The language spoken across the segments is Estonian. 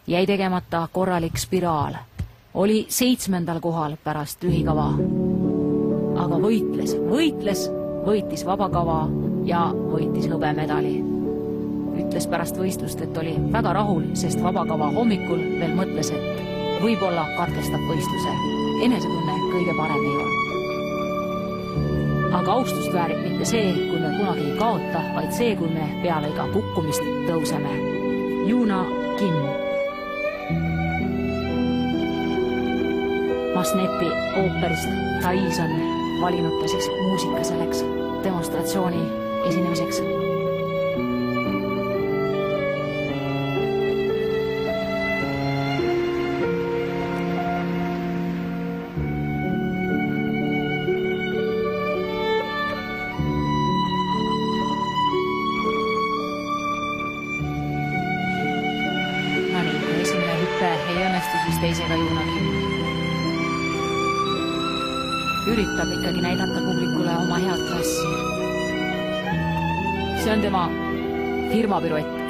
jäi tegemata korralik spiraal. Oli 7. kohal pärast lühikava. Aga võitis vabakava ja võitis hõbemedali. Ütles pärast võistlust, et oli väga rahul, sest vabakava hommikul veel mõtles, et võib-olla katkestab võistluse. Enesetunne kõige parem ei olnud. Aga austust väärib mitte see, kui me kunagi ei kaota, vaid see, kui me peale iga kukkumist tõuseme. Juuna Kim. Masnepi ooperist Thais on valinud ta siis muusika selleks demonstratsiooni esinemiseks. Esimene hüppe ei õnnestu siis teisega Juuna Kim. Üritab ikkagi näidata publikule oma head klassi. See on tema firmapiruett.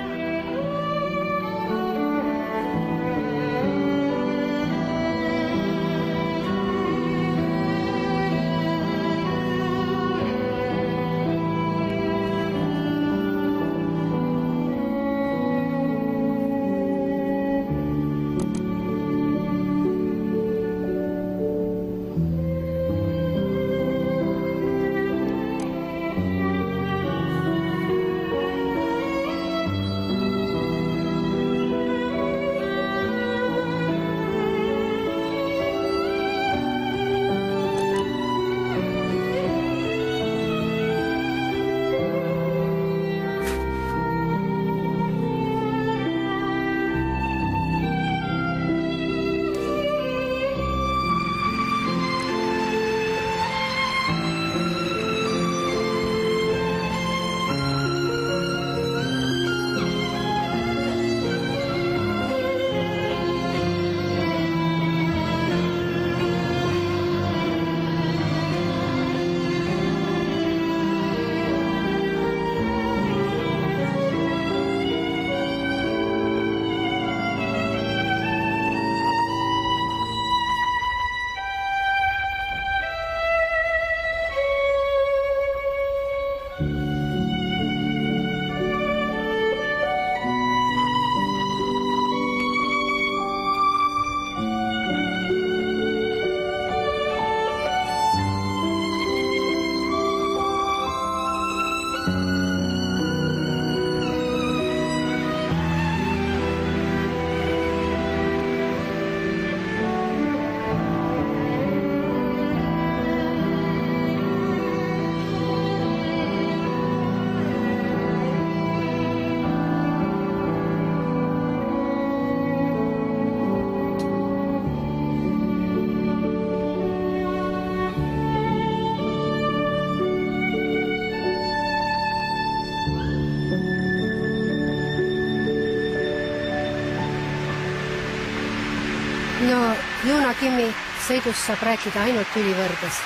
No, Juuna Kimi sõidus saab rääkida ainult ülivõrdes.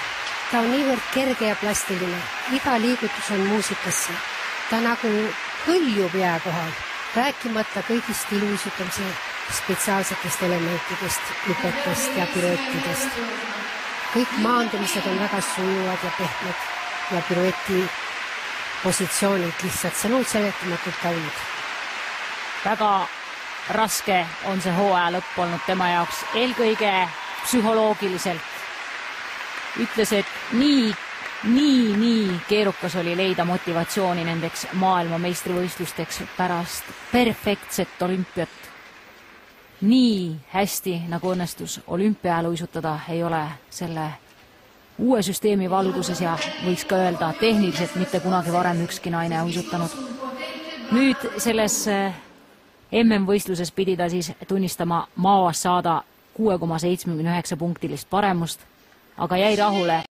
Ta on niivõrd kerge ja plastiline. Iga liigutus on muusikasse. Ta nagu hõljub jää kohal, rääkimata kõigist iluisutamise spetsiaalsetest elementidest, hüpetest ja piruettidest. Kõik maandumised on väga sujuvad ja pehmed ja pirueti positsioonid lihtsalt sõnult seletamatult kaunid. Väga raske on see hooaja lõpp olnud tema jaoks, eelkõige psühholoogiliselt. Ütles, et nii keerukas oli leida motivatsiooni nendeks maailmameistrivõistlusteks pärast perfektset olümpiat. Nii hästi, nagu õnnestus olümpial uisutada, ei ole selle uue süsteemi valguses ja võiks ka öelda tehniliselt mitte kunagi varem ükski naine uisutanud. Nüüd selles MM-võistluses pidi ta siis tunnistama Maoas saada 6,79 punktilist paremust, aga jäi rahule